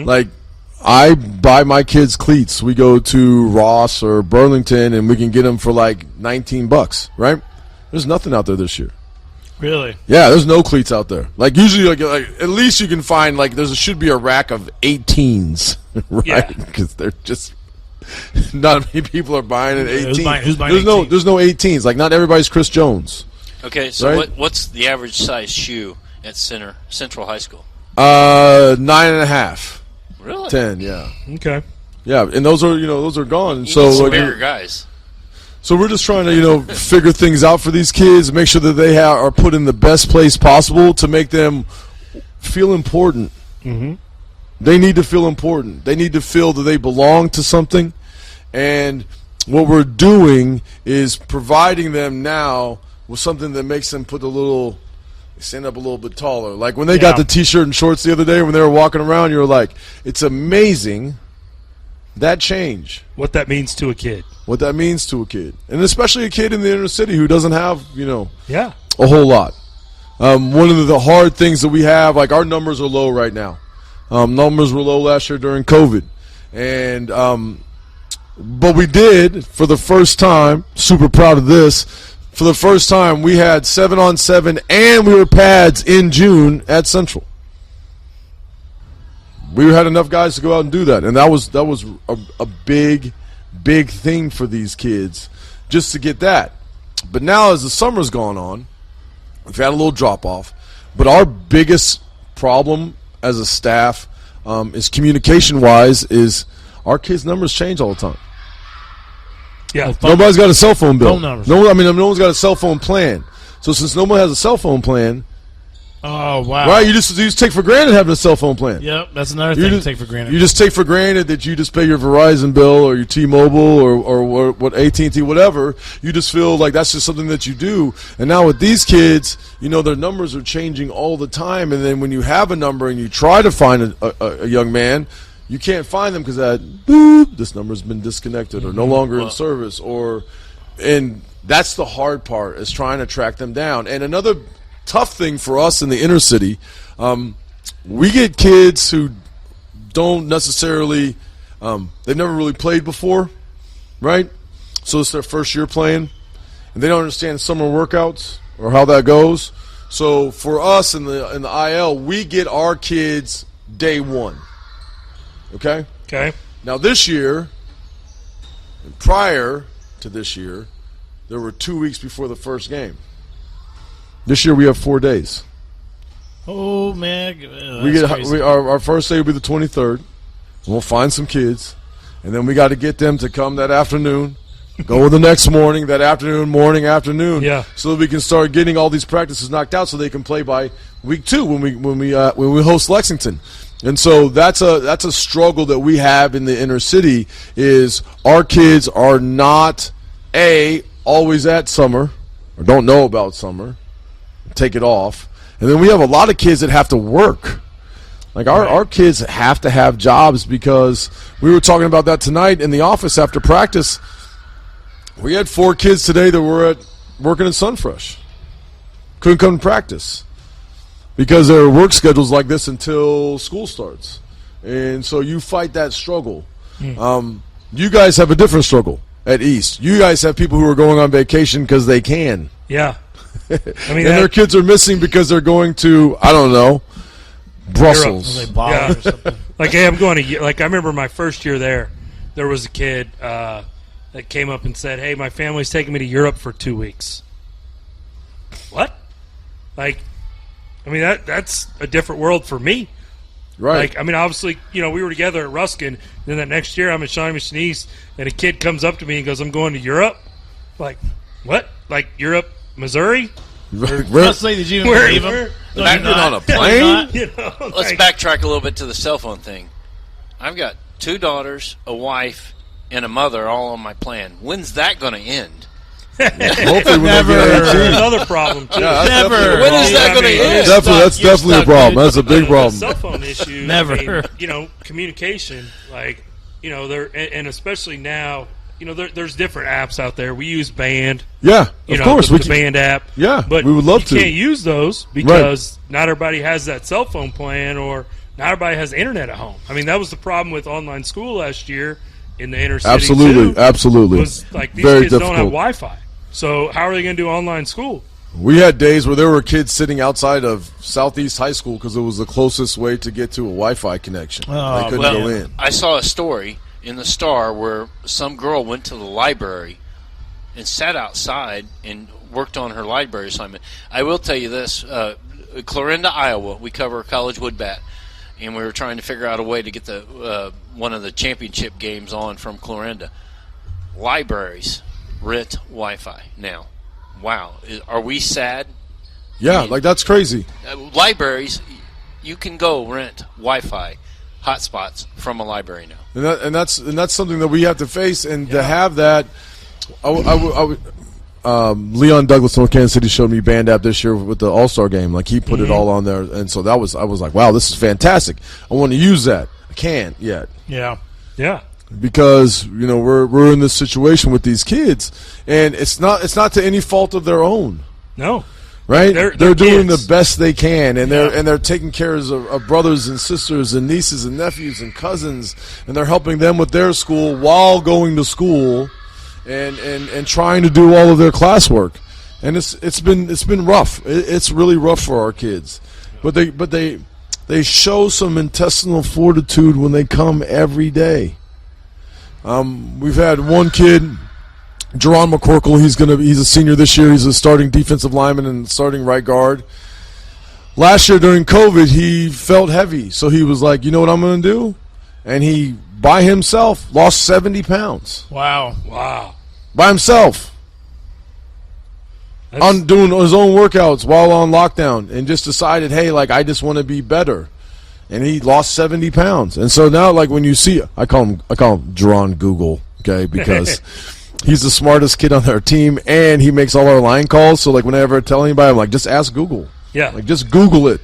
Like, I buy my kids cleats. We go to Ross or Burlington, and we can get them for like $19, right? There's nothing out there this year. Really? Yeah, there's no cleats out there. Like, usually, like at least you can find, like, should be a rack of 18s, right? Because they're just not many people are buying an 18. Who's buying there's no 18s. Like, not everybody's Chris Jones. Okay, so right? what's the average size shoe at Central High School? 9.5. Really? 10, yeah. Okay. Yeah, and those are gone. And You so need some like, bigger guys. So we're just trying to, figure things out for these kids, make sure that they are put in the best place possible to make them feel important. Mm-hmm. They need to feel important. They need to feel that they belong to something. And what we're doing is providing them now with something that makes them stand up a little bit taller. Like when they got the T-shirt and shorts the other day when they were walking around, you were like, it's amazing that change. What that means to a kid. What that means to a kid. And especially a kid in the inner city who doesn't have, a whole lot. One of the hard things that we have, like our numbers are low right now. Numbers were low last year during COVID. And but we did, for the first time, super proud of this, for the first time we had 7-on-7 and we were pads in June at Central. We had enough guys to go out and do that. And that was a big thing for these kids just to get that. But now as the summer's gone on, we've had a little drop-off. But our biggest problem as a staff is communication-wise is our kids' numbers change all the time. Yeah, nobody's got a cell phone bill. Phone numbers. No one's got a cell phone plan. So since no one has a cell phone plan, oh wow, right? You just take for granted having a cell phone plan. Yep, that's another thing to take for granted. You just take for granted that you just pay your Verizon bill or your T-Mobile or what AT&T, whatever. You just feel like that's just something that you do. And now with these kids, their numbers are changing all the time. And then when you have a number and you try to find a young man, you can't find them because this number's been disconnected or no longer in service. And that's the hard part, is trying to track them down. And another tough thing for us in the inner city, we get kids who don't necessarily, they've never really played before, right? So it's their first year playing, and they don't understand summer workouts or how that goes. So for us in the IL, we get our kids day one. Okay? Okay. Now this year, and prior to this year, there were 2 weeks before the first game. This year we have 4 days. Oh man, our first day will be the 23rd. We'll find some kids, and then we got to get them to come that afternoon, go the next morning, that afternoon, yeah, so that we can start getting all these practices knocked out, so they can play by week 2 when we host Lexington. And so that's a struggle that we have in the inner city, is our kids are not always at summer or don't know about summer, take it off. And then we have a lot of kids that have to work. Like our kids have to have jobs, because we were talking about that tonight in the office after practice. We had 4 kids today that were working in Sunfresh. Couldn't come to practice because their work schedule's like this until school starts. And so you fight that struggle. You guys have a different struggle at East. You guys have people who are going on vacation because they can. Yeah. I mean, and their kids are missing because they're going to, I don't know, Brussels. Yeah. Or something. Like, hey, I'm going to, like, I remember my first year there was a kid that came up and said, hey, my family's taking me to Europe for 2 weeks. What? Like, I mean, that's a different world for me. Right. Like, I mean, obviously, we were together at Ruskin, and then that next year I'm at Shawnee Mission East, and a kid comes up to me and goes, I'm going to Europe? Like, what? Like, Europe, Missouri? Honestly, did you leave him? Back on a plane? Let's backtrack a little bit to the cell phone thing. I've got 2 daughters, a wife, and a mother all on my plan. When's that going to end? Hopefully never. That's another problem, too. Yeah, never. When is that going to end? That's definitely a problem. That's a big problem. Cell phone issue. Never. I mean, communication, like, there, and especially now, there's different apps out there. We use Band. Yeah, of course. The Band app. Yeah, but we would love to. You can't use those because not everybody has that cell phone plan, or Now everybody has internet at home. I mean, that was the problem with online school last year in the inner city. Absolutely. Was like these Very kids difficult. don't have Wi-Fi. So how are they going to do online school? We had days where there were kids sitting outside of Southeast High School because it was the closest way to get to a Wi-Fi connection. They couldn't go in. I saw a story in the Star where some girl went to the library and sat outside and worked on her library assignment. I will tell you this. Clarinda, Iowa, we cover College Woodbat, and we were trying to figure out a way to get the one of the championship games on from Clarinda. Libraries rent Wi-Fi now. Wow. Are we sad? Yeah, I mean, like that's crazy. Libraries, you can go rent Wi-Fi hotspots from a library now. And that's something that we have to face, and to have that. Leon Douglas, North Kansas City, showed me Band App this year with the All-Star game. Like, he put it all on there, and so I was like, wow, this is fantastic. I want to use that. I can't yet. Yeah. Because we're in this situation with these kids, and it's not to any fault of their own. No. Right? They're doing kids. the best they can, and they're taking care of brothers and sisters and nieces and nephews and cousins, and they're helping them with their school while going to school, and trying to do all of their classwork. And it's been rough. It's really rough for our kids, but they show some intestinal fortitude when they come every day. We've had one kid, Jerron McCorkle. He's a senior this year. He's a starting defensive lineman and starting right guard. Last year during COVID, he felt heavy, so he was like, you know what I'm going to do? And he, by himself, lost 70 pounds. Wow. By himself. On doing his own workouts while on lockdown, and just decided, hey, like, I just want to be better. And he lost 70 pounds. And so now, like, when you see, I call him Jerron Google, okay, because he's the smartest kid on our team, and he makes all our line calls. So, like, whenever I tell anybody, I'm like, just ask Google. Yeah. Like, just Google it.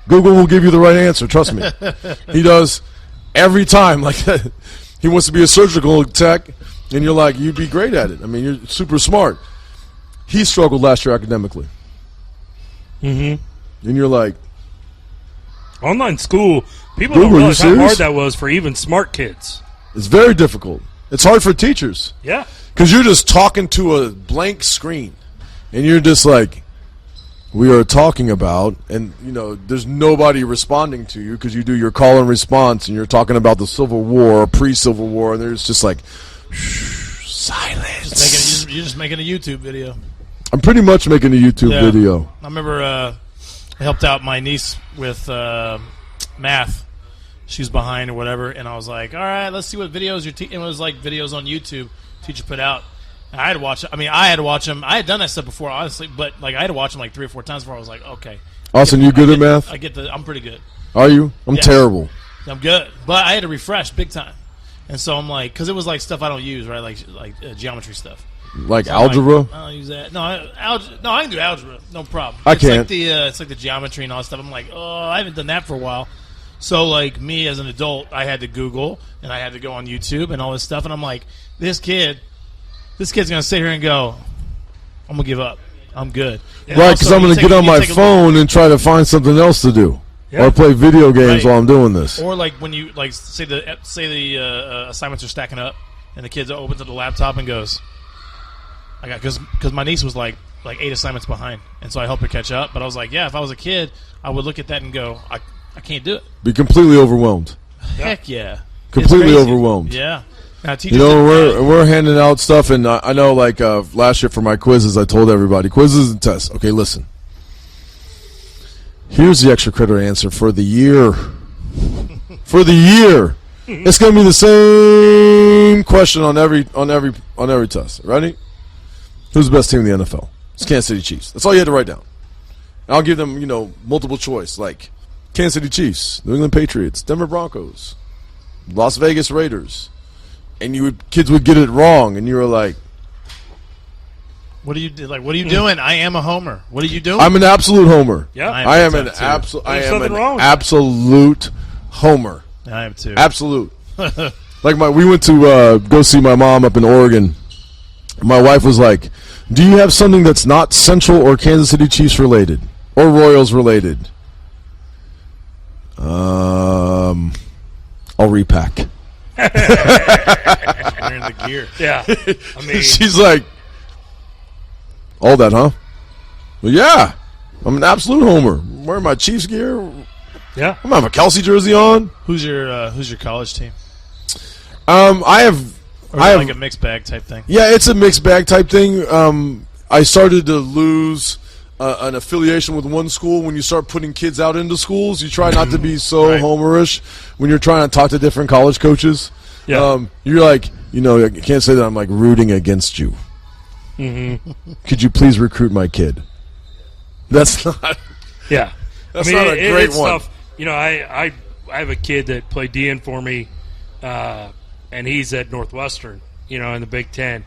Google will give you the right answer. Trust me. He does every time. Like, he wants to be a surgical tech, and you're like, you'd be great at it. I mean, you're super smart. He struggled last year academically. Mm-hmm. And you're like, online school, people Google, don't realize how serious? hard that was for even smart kids. It's very difficult. It's hard for teachers. Yeah. Because you're just talking to a blank screen. And you're just like, we are talking about, and, there's nobody responding to you because you do your call and response, and you're talking about the Civil War or pre-Civil War, and there's just like, silence. You're just making a YouTube video. I'm pretty much making a YouTube video. I remember I helped out my niece with math. She was behind or whatever, and I was like, all right, let's see what videos you're teaching. It was like videos on YouTube teacher put out. And I had to watch them. I had to watch them. I had done that stuff before, honestly, but like I had to watch them like 3 or 4 times before I was like, okay. Austin, you good at math? I'm pretty good. Are you? I'm terrible. I'm good. But I had to refresh big time. And so I'm like, because it was like stuff I don't use, right? Like geometry stuff. Like so algebra? Like, I don't use that. No, I can do algebra. No problem. I can't. It's like the geometry and all that stuff. I'm like, I haven't done that for a while. So, like, me as an adult, I had to Google, and I had to go on YouTube and all this stuff. And I'm like, this kid's going to sit here and go, I'm going to give up. I'm good. And right, because I'm going to get on my phone and try to find something else to do. Yeah. Or play video games while I'm doing this. Or, like, when you, like, say the assignments are stacking up, and the kid opens up the laptop and goes, because my niece was like 8 assignments behind, and so I helped her catch up. But I was like, yeah, if I was a kid, I would look at that and go, I can't do it. Be completely overwhelmed. Heck yeah. Completely overwhelmed. Yeah. Now, we're handing out stuff, and I know, like, last year for my quizzes, I told everybody, quizzes and tests. Okay, listen. Here's the extra credit answer for the year. For the year. It's going to be the same question on every test. Ready? Who's the best team in the NFL? It's Kansas City Chiefs. That's all you had to write down. And I'll give them, multiple choice, like Kansas City Chiefs, New England Patriots, Denver Broncos, Las Vegas Raiders. And kids would get it wrong, and you were like, what are you doing? I am a homer. What are you doing? I'm an absolute homer. Yeah, I am an absolute homer. I am too. Absolute. Like we went to go see my mom up in Oregon. My wife was like, do you have something that's not Central or Kansas City Chiefs related or Royals related? I'll repack. Wearing the gear. Yeah. I mean, She's like, all that, huh? Well, yeah. I'm an absolute homer. I'm wearing my Chiefs gear. yeah. I'm having a Kelsey jersey on. Who's your college team? I have Or is it like a mixed bag type thing? Yeah, it's a mixed bag type thing. I started to lose an affiliation with one school. When you start putting kids out into schools, you try not to be so Right. homerish when you're trying to talk to different college coaches. Yeah. You're like, I can't say that I'm like rooting against you. Mm-hmm. Could you please recruit my kid? That's not. Yeah. That's not a great it's one. Tough. I have a kid that played DN for me, and he's at Northwestern, in the Big Ten.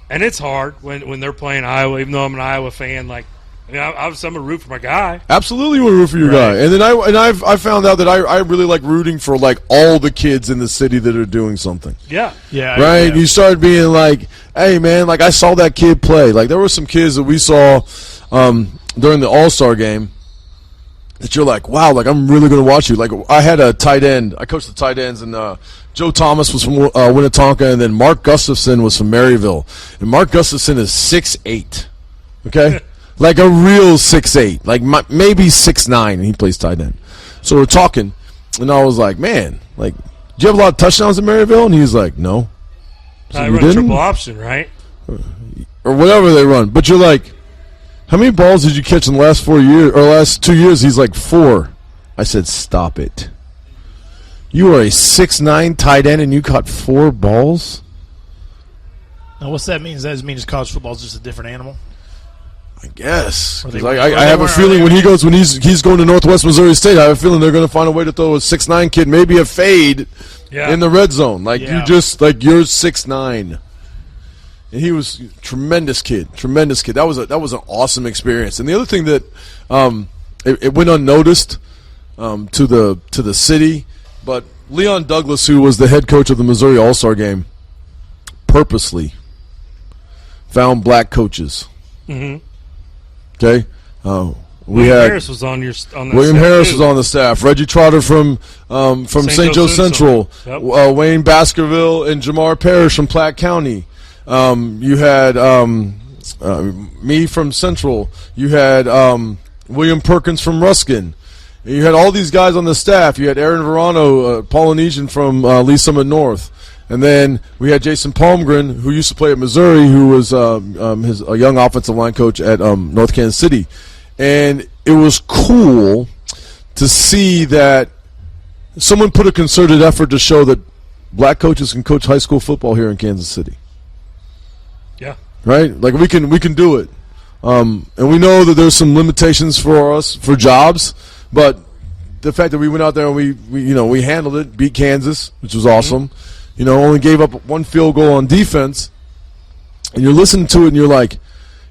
And it's hard when they're playing Iowa, even though I'm an Iowa fan. Like, obviously I'm a root for my guy. Absolutely, you want to root for your guy. And then I found out that I really like rooting for like all the kids in the city that are doing something. Yeah. Yeah. Right? Yeah. You started being like, hey, man, like I saw that kid play. Like there were some kids that we saw during the All-Star game that you're like, wow, like I'm really going to watch you. Like I had a tight end. I coached the tight ends, and Joe Thomas was from Winnetonka, and then Mark Gustafson was from Maryville. And Mark Gustafson is 6'8", okay? Like a real 6'8", like maybe 6'9", and he plays tight end. So we're talking, and I was like, man, like, do you have a lot of touchdowns in Maryville? And he's like, no. So I you run didn't? triple option, right? Or whatever they run. But you're like, how many balls did you catch in the last 4 years or last 2 years? He's like 4. I said, stop it. You are a 6'9" tight end and you caught 4 balls? Now, what's that mean? Does that mean college football is just a different animal? I guess. Or 'Cause they- I have a feeling when he's going to Northwest Missouri State, I have a feeling they're going to find a way to throw a 6'9" kid, maybe a fade in the red zone. Like Yeah. you just like you're 6'9". And he was tremendous kid. That was an awesome experience. And the other thing that it went unnoticed to the city, but Leon Douglas, who was the head coach of the Missouri All-Star game, purposely found black coaches. Mm-hmm. Okay, William Harris was on the William staff, Harris too. was on the staff. Reggie Trotter from St. Joe Central. Yep. Wayne Baskerville and Jamar Parrish from Platte County. You had me from Central. You had William Perkins from Ruskin. You had all these guys on the staff. You had Aaron Verano, Polynesian from Lee Summit North. And then we had Jason Palmgren, who used to play at Missouri, who was a young offensive line coach at North Kansas City. And it was cool to see that someone put a concerted effort to show that black coaches can coach high school football here in Kansas City. Yeah. Right? Like we can do it. And we know that there's some limitations for us for jobs, but the fact that we went out there and we handled it, beat Kansas, which was awesome. Only gave up 1 field goal on defense. And you're listening to it and you're like,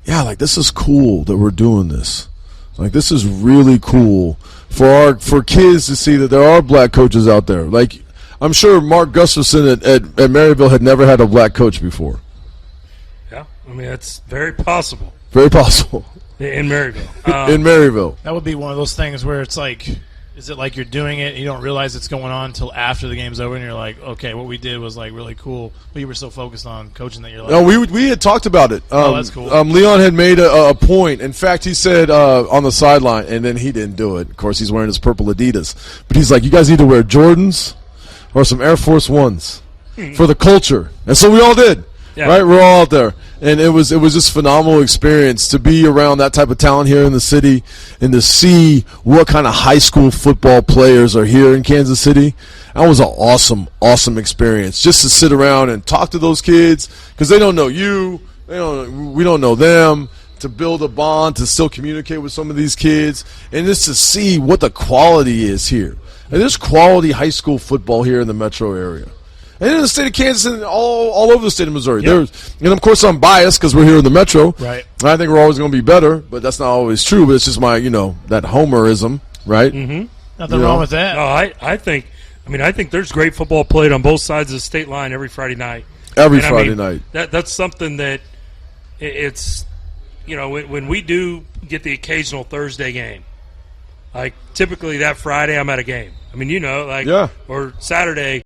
yeah, like this is cool that we're doing this. Like this is really cool for kids to see that there are black coaches out there. Like I'm sure Mark Gustafson at Maryville had never had a black coach before. Yeah. I mean, that's very possible. Very possible. In Maryville. In Maryville. That would be one of those things where it's like, is it like you're doing it and you don't realize it's going on until after the game's over and you're like, okay, what we did was like really cool, but you were so focused on coaching that you're like, No, we had talked about it. that's cool. Leon had made a point. In fact, he said on the sideline, and then he didn't do it. Of course, he's wearing his purple Adidas. But he's like, you guys need to wear Jordans or some Air Force Ones for the culture. And so we all did. Yeah. Right? We're all out there. And it was just a phenomenal experience to be around that type of talent here in the city and to see what kind of high school football players are here in Kansas City. That was an awesome experience just to sit around and talk to those kids because they don't know you. We don't know them. To build a bond, to still communicate with some of these kids, and just to see what the quality is here. And there's quality high school football here in the metro area. And in the state of Kansas and all over the state of Missouri. Yep. And, of course, I'm biased because we're here in the metro. Right. And I think we're always going to be better, but that's not always true. But it's just my, that homerism, right? Mm-hmm. nothing wrong with that. No, I think there's great football played on both sides of the state line every Friday night. Every And Friday night. That's something that it's, when we do get the occasional Thursday game, Like typically that Friday I'm at a game. I mean, like Yeah. or Saturday